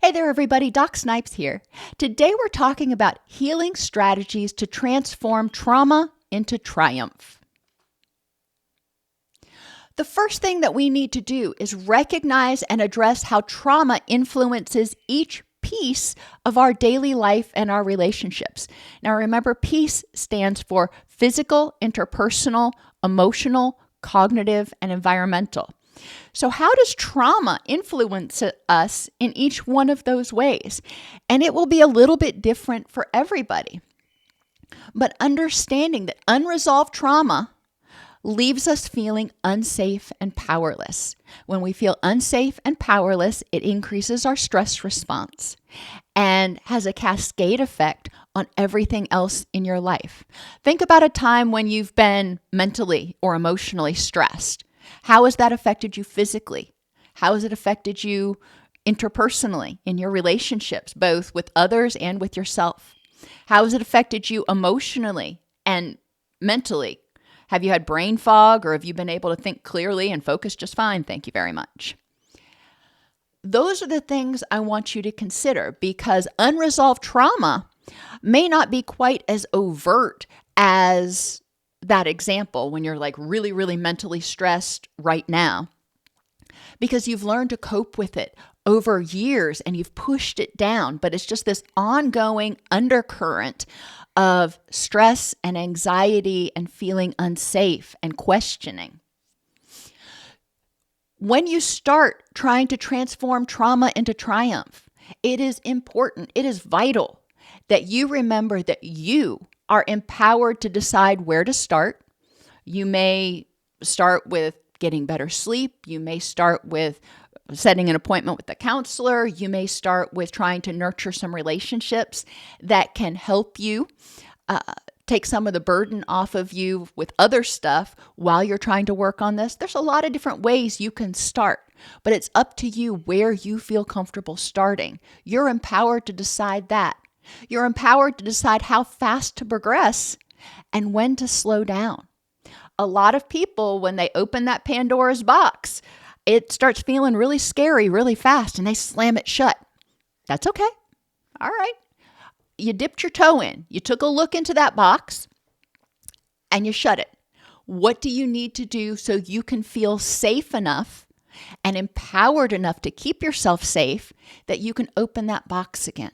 Hey there, everybody. Doc Snipes here. Today we're talking about healing strategies to transform trauma into triumph. The first thing that we need to do is recognize and address how trauma influences each piece of our daily life and our relationships. Now remember, PEACE stands for physical, interpersonal, emotional, cognitive, and environmental. So how does trauma influence us in each one of those ways? And it will be a little bit different for everybody. But understanding that unresolved trauma leaves us feeling unsafe and powerless. When we feel unsafe and powerless, it increases our stress response and has a cascade effect on everything else in your life. Think about a time when you've been mentally or emotionally stressed. How has that affected you physically? How has it affected you interpersonally in your relationships, both with others and with yourself? How has it affected you emotionally and mentally? Have you had brain fog, or have you been able to think clearly and focus just fine? Thank you very much. Those are the things I want you to consider, because unresolved trauma may not be quite as overt as that example when you're like really, really mentally stressed right now, because you've learned to cope with it over years and you've pushed it down, but it's just this ongoing undercurrent of stress and anxiety and feeling unsafe and questioning. When you start trying to transform trauma into triumph, it is important, it is vital that you remember that you are empowered to decide where to start. You may start with getting better sleep. You may start with setting an appointment with a counselor. You may start with trying to nurture some relationships that can help you take some of the burden off of you with other stuff while you're trying to work on this. There's a lot of different ways you can start, but it's up to you where you feel comfortable starting. You're empowered to decide that. You're empowered to decide how fast to progress and when to slow down. A lot of people, when they open that Pandora's box, it starts feeling really scary really fast and they slam it shut. That's okay. All right. You dipped your toe in. You took a look into that box and you shut it. What do you need to do so you can feel safe enough and empowered enough to keep yourself safe that you can open that box again?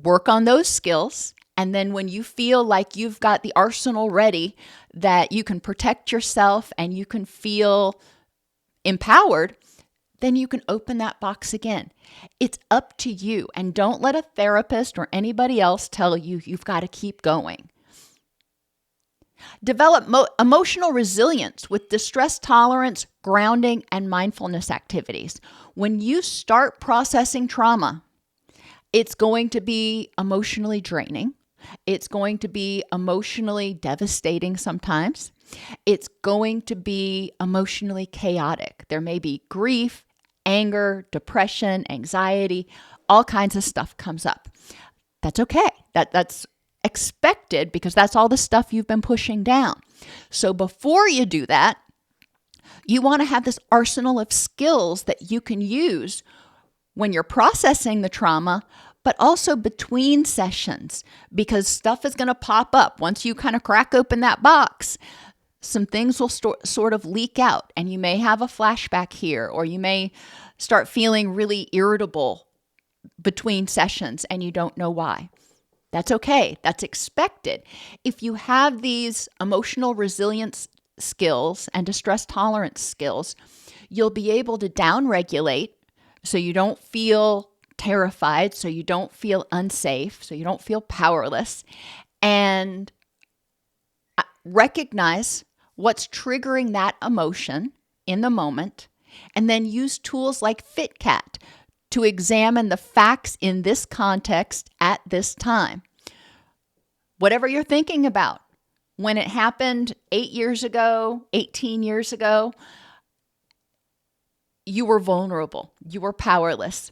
Work on those skills. And then when you feel like you've got the arsenal ready, that you can protect yourself and you can feel empowered, then you can open that box again. It's up to you. And don't let a therapist or anybody else tell you you've got to keep going. Develop emotional resilience with distress tolerance, grounding, and mindfulness activities. When you start processing trauma, it's going to be emotionally draining. It's going to be emotionally devastating sometimes. It's going to be emotionally chaotic. There may be grief, anger, depression, anxiety, all kinds of stuff comes up. That's okay. That's expected because that's all the stuff you've been pushing down. So before you do that, you want to have this arsenal of skills that you can use when you're processing the trauma, but also between sessions, because stuff is going to pop up. Once you kind of crack open that box, some things will sort of leak out, and you may have a flashback here, or you may start feeling really irritable between sessions and you don't know why. That's okay. That's expected. If you have these emotional resilience skills and distress tolerance skills, you'll be able to downregulate so you don't feel terrified, so you don't feel unsafe, so you don't feel powerless, and recognize what's triggering that emotion in the moment, and then use tools like FitCat to examine the facts in this context at this time. Whatever you're thinking about, when it happened 8 years ago, 18 years ago, you were vulnerable, you were powerless.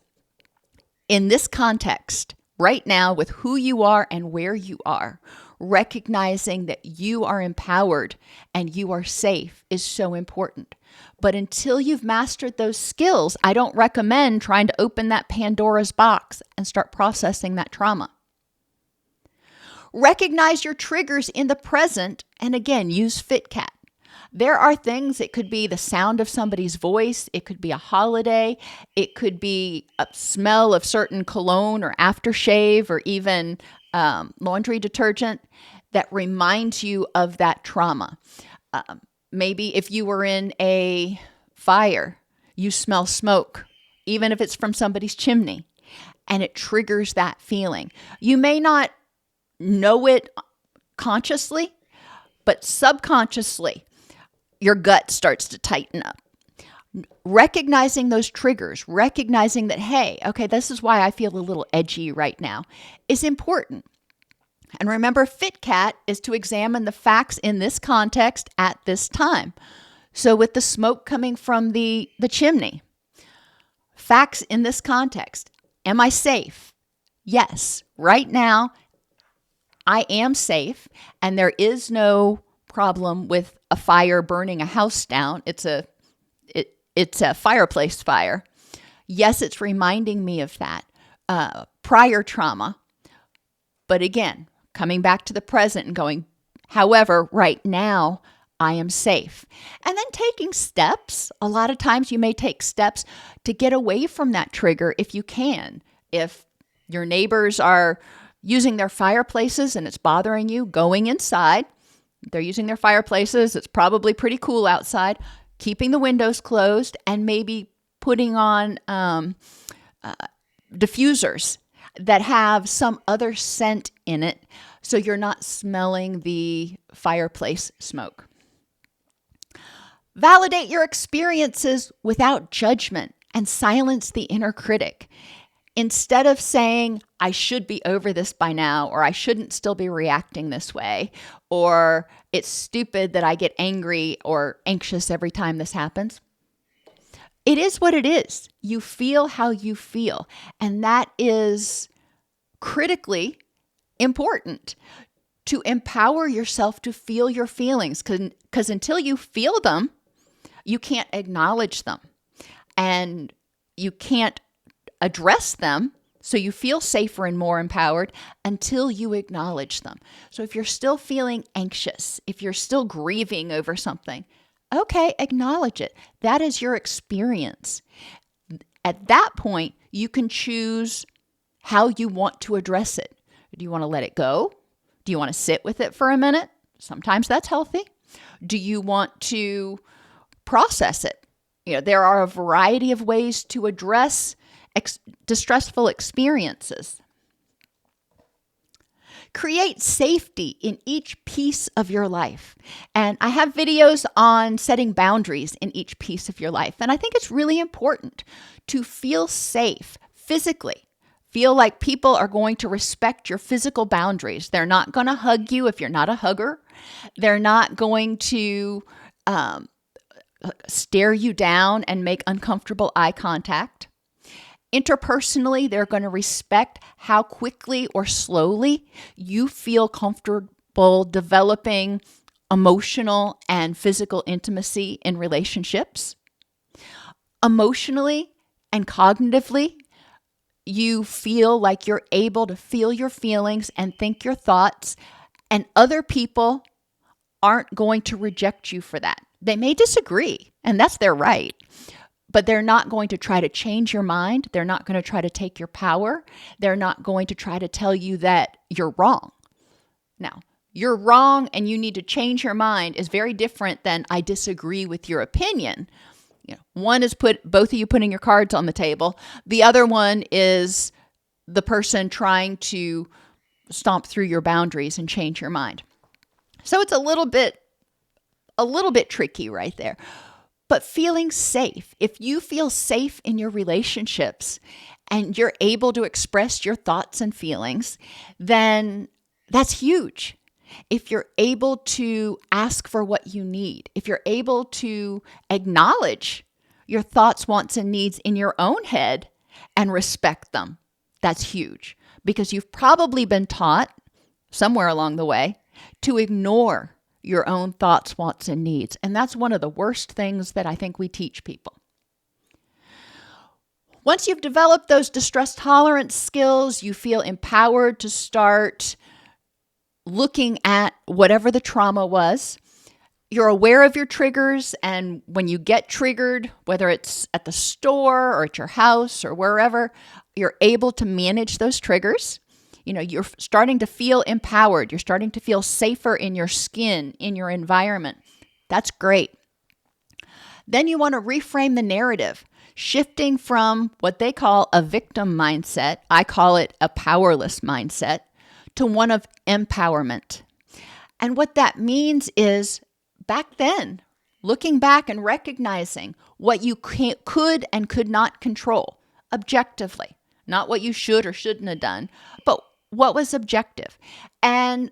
In this context, right now, with who you are and where you are, recognizing that you are empowered and you are safe is so important. But until you've mastered those skills, I don't recommend trying to open that Pandora's box and start processing that trauma. Recognize your triggers in the present, and again, use FitCat. There are things, it could be the sound of somebody's voice, it could be a holiday, it could be a smell of certain cologne or aftershave or even laundry detergent that reminds you of that trauma. Maybe if you were in a fire, you smell smoke, even if it's from somebody's chimney, and it triggers that feeling. You may not know it consciously, but subconsciously, your gut starts to tighten up. Recognizing those triggers, recognizing that, hey, okay, this is why I feel a little edgy right now, is important. And remember, FitCat is to examine the facts in this context at this time. So with the smoke coming from the chimney, facts in this context. Am I safe? Yes. Right now, I am safe, and there is no problem with a fire burning a house down. It's a fireplace fire. Yes, it's reminding me of that prior trauma. But again, coming back to the present and going, however, right now, I am safe. And then taking steps. A lot of times you may take steps to get away from that trigger if you can. If your neighbors are using their fireplaces and it's bothering you, going inside. They're using their fireplaces. It's probably pretty cool outside. Keeping the windows closed and maybe putting on diffusers that have some other scent in it so you're not smelling the fireplace smoke. Validate your experiences without judgment and silence the inner critic. Instead of saying, I should be over this by now, or I shouldn't still be reacting this way, or it's stupid that I get angry or anxious every time this happens. It is what it is. You feel how you feel. And that is critically important, to empower yourself to feel your feelings, because until you feel them, you can't acknowledge them. And you can't address them so you feel safer and more empowered until you acknowledge them. So if you're still feeling anxious, if you're still grieving over something, okay, acknowledge it. That is your experience. At that point, you can choose how you want to address it. Do you want to let it go? Do you want to sit with it for a minute? Sometimes that's healthy. Do you want to process it? There are a variety of ways to address distressful experiences. Create safety in each piece of your life. And I have videos on setting boundaries in each piece of your life. And I think it's really important to feel safe physically. Feel like people are going to respect your physical boundaries. They're not going to hug you if you're not a hugger. They're not going to stare you down and make uncomfortable eye contact. Interpersonally, they're going to respect how quickly or slowly you feel comfortable developing emotional and physical intimacy in relationships. Emotionally and cognitively, you feel like you're able to feel your feelings and think your thoughts, and other people aren't going to reject you for that. They may disagree, and that's their right. But they're not going to try to change your mind. They're not going to try to take your power. They're not going to try to tell you that you're wrong. Now, you're wrong and you need to change your mind is very different than I disagree with your opinion. One is both of you putting your cards on the table. The other one is the person trying to stomp through your boundaries and change your mind. So it's a little bit tricky right there. But feeling safe, if you feel safe in your relationships and you're able to express your thoughts and feelings, then that's huge. If you're able to ask for what you need, if you're able to acknowledge your thoughts, wants, and needs in your own head and respect them, that's huge. Because you've probably been taught somewhere along the way to ignore your own thoughts, wants, and needs. And that's one of the worst things that I think we teach people. Once you've developed those distress tolerance skills, you feel empowered to start looking at whatever the trauma was. You're aware of your triggers, and when you get triggered, whether it's at the store or at your house or wherever, you're able to manage those triggers. You're starting to feel empowered. You're starting to feel safer in your skin, in your environment. That's great. Then you want to reframe the narrative, shifting from what they call a victim mindset, I call it a powerless mindset, to one of empowerment. And what that means is, back then, looking back and recognizing what you could and could not control objectively, not what you should or shouldn't have done, but what was objective. And,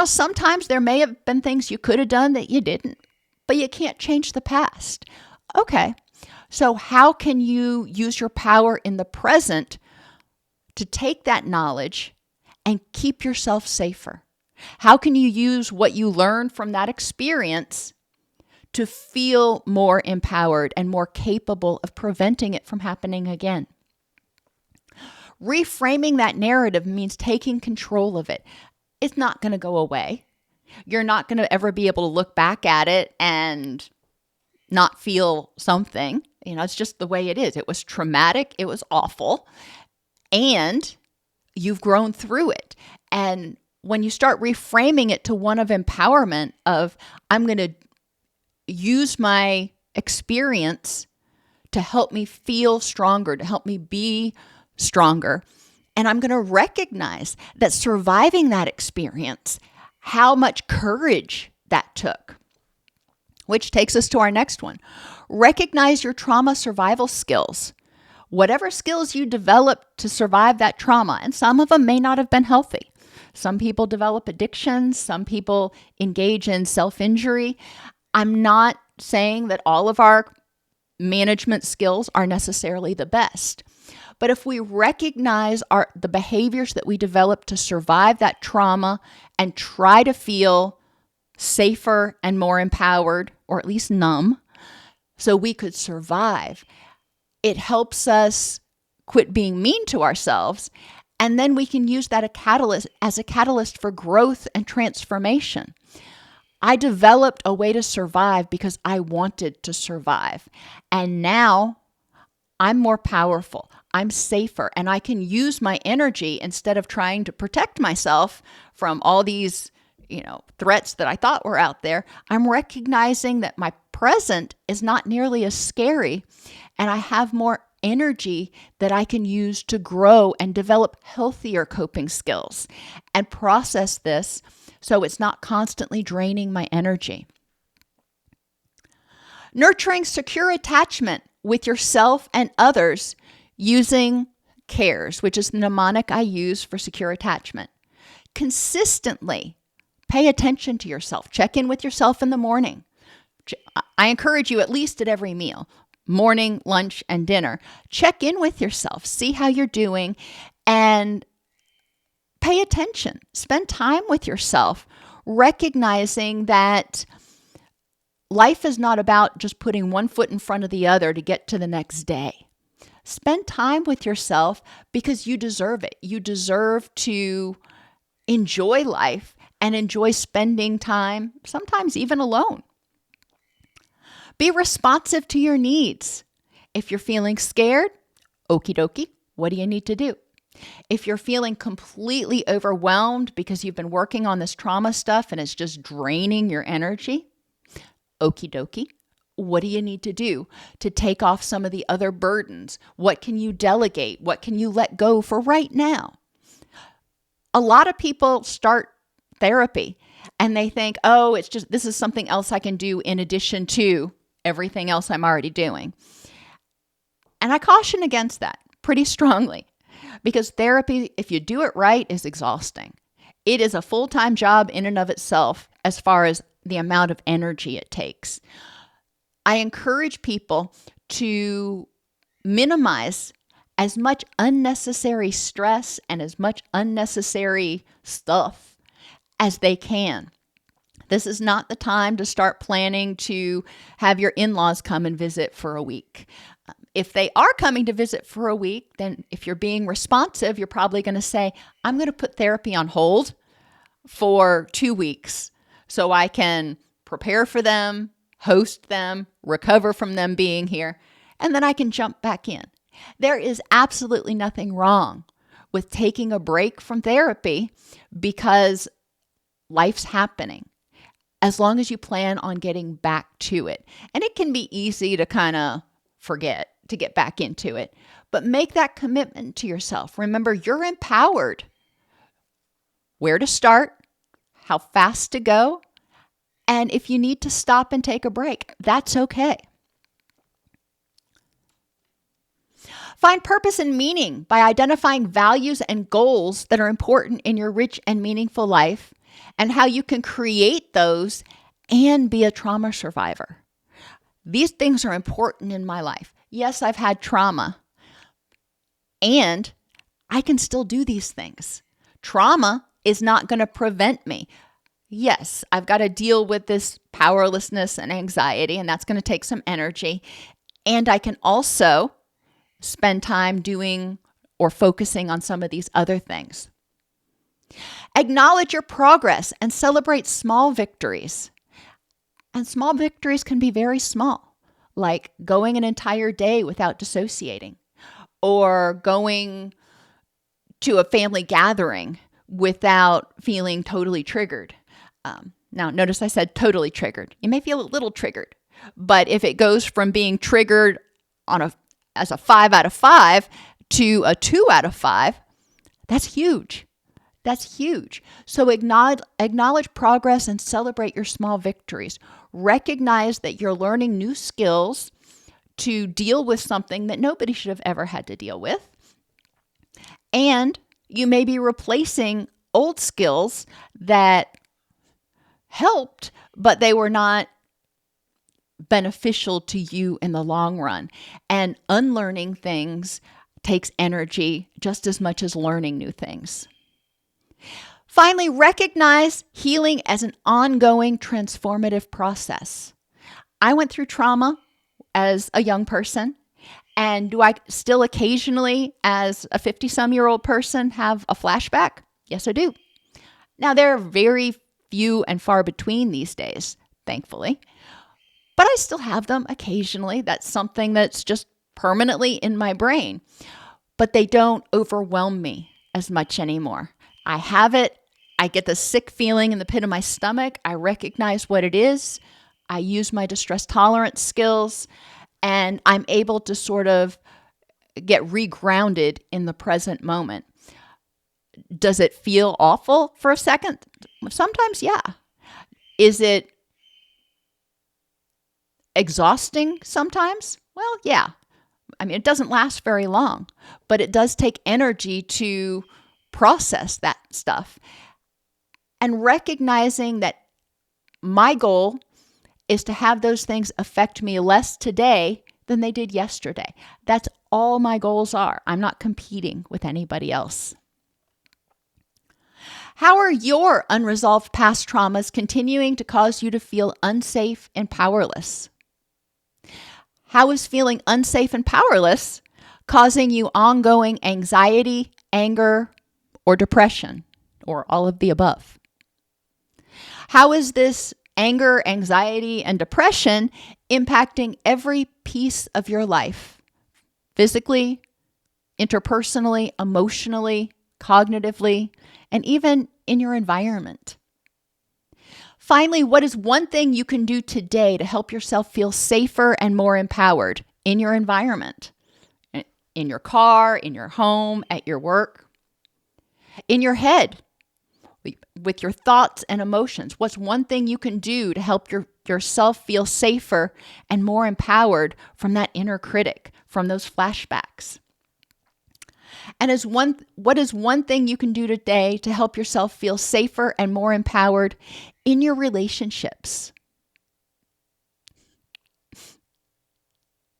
sometimes there may have been things you could have done that you didn't, but you can't change the past. Okay, so how can you use your power in the present to take that knowledge and keep yourself safer? How can you use what you learned from that experience to feel more empowered and more capable of preventing it from happening again? Reframing that narrative means taking control of it. It's not going to go away. You're not going to ever be able to look back at it and not feel something. It's just the way it is. It was traumatic. It was awful. And you've grown through it. And when you start reframing it to one of empowerment, of I'm going to use my experience to help me feel stronger, to help me be stronger. And I'm going to recognize that surviving that experience, how much courage that took. Which takes us to our next one. Recognize your trauma survival skills. Whatever skills you developed to survive that trauma, and some of them may not have been healthy. Some people develop addictions. Some people engage in self-injury. I'm not saying that all of our management skills are necessarily the best. But if we recognize the behaviors that we developed to survive that trauma and try to feel safer and more empowered, or at least numb, so we could survive, it helps us quit being mean to ourselves. And then we can use that as a catalyst for growth and transformation. I developed a way to survive because I wanted to survive. And now I'm more powerful. I'm safer, and I can use my energy instead of trying to protect myself from all these, threats that I thought were out there. I'm recognizing that my present is not nearly as scary, and I have more energy that I can use to grow and develop healthier coping skills and process this so it's not constantly draining my energy. Nurturing secure attachment with yourself and others using CARES, which is the mnemonic I use for secure attachment. Consistently pay attention to yourself. Check in with yourself in the morning. I encourage you at least at every meal, morning, lunch, and dinner. Check in with yourself. See how you're doing and pay attention. Spend time with yourself, recognizing that life is not about just putting one foot in front of the other to get to the next day. Spend time with yourself because you deserve it. You deserve to enjoy life and enjoy spending time, sometimes even alone. Be responsive to your needs. If you're feeling scared, okie dokie, what do you need to do? If you're feeling completely overwhelmed because you've been working on this trauma stuff and it's just draining your energy, okie dokie, what do you need to do to take off some of the other burdens? What can you delegate? What can you let go for right now? A lot of people start therapy and they think, oh, this is something else I can do in addition to everything else I'm already doing. And I caution against that pretty strongly because therapy, if you do it right, is exhausting. It is a full-time job in and of itself as far as the amount of energy it takes. I encourage people to minimize as much unnecessary stress and as much unnecessary stuff as they can. This is not the time to start planning to have your in-laws come and visit for a week. If they are coming to visit for a week, then if you're being responsive, you're probably going to say, I'm going to put therapy on hold for 2 weeks so I can prepare for them, host them, recover from them being here, and then I can jump back in. There is absolutely nothing wrong with taking a break from therapy because life's happening, as long as you plan on getting back to it. And it can be easy to kind of forget to get back into it, but make that commitment to yourself. Remember, you're empowered. Where to start, how fast to go, and if you need to stop and take a break, that's okay. Find purpose and meaning by identifying values and goals that are important in your rich and meaningful life and how you can create those and be a trauma survivor. These things are important in my life. Yes, I've had trauma, and I can still do these things. Trauma is not going to prevent me. Yes, I've got to deal with this powerlessness and anxiety, and that's going to take some energy. And I can also spend time doing or focusing on some of these other things. Acknowledge your progress and celebrate small victories. And small victories can be very small, like going an entire day without dissociating, or going to a family gathering without feeling totally triggered. Now, notice I said totally triggered. You may feel a little triggered, but if it goes from being triggered as a 5 out of 5 to a 2 out of 5, that's huge. That's huge. So acknowledge progress and celebrate your small victories. Recognize that you're learning new skills to deal with something that nobody should have ever had to deal with. And you may be replacing old skills that helped, but they were not beneficial to you in the long run. And unlearning things takes energy just as much as learning new things. Finally, recognize healing as an ongoing transformative process. I went through trauma as a young person, and do I still occasionally, as a 50-some-year-old person, have a flashback? Yes, I do. Now, there are very few and far between these days, thankfully, but I still have them occasionally. That's something that's just permanently in my brain, but they don't overwhelm me as much anymore. I have it. I get the sick feeling in the pit of my stomach. I recognize what it is. I use my distress tolerance skills, and I'm able to sort of get regrounded in the present moment. Does it feel awful for a second? Sometimes, yeah. Is it exhausting sometimes? Well, yeah. I mean, it doesn't last very long, but it does take energy to process that stuff. And recognizing that my goal is to have those things affect me less today than they did yesterday. That's all my goals are. I'm not competing with anybody else. How are your unresolved past traumas continuing to cause you to feel unsafe and powerless? How is feeling unsafe and powerless causing you ongoing anxiety, anger, or depression, or all of the above? How is this anger, anxiety, and depression impacting every piece of your life? Physically, interpersonally, emotionally, cognitively, and even in your environment. Finally, what is one thing you can do today to help yourself feel safer and more empowered in your environment? In your car, in your home, at your work, in your head, with your thoughts and emotions. What's one thing you can do to help yourself feel safer and more empowered from that inner critic, from those flashbacks? And what is one thing you can do today to help yourself feel safer and more empowered in your relationships?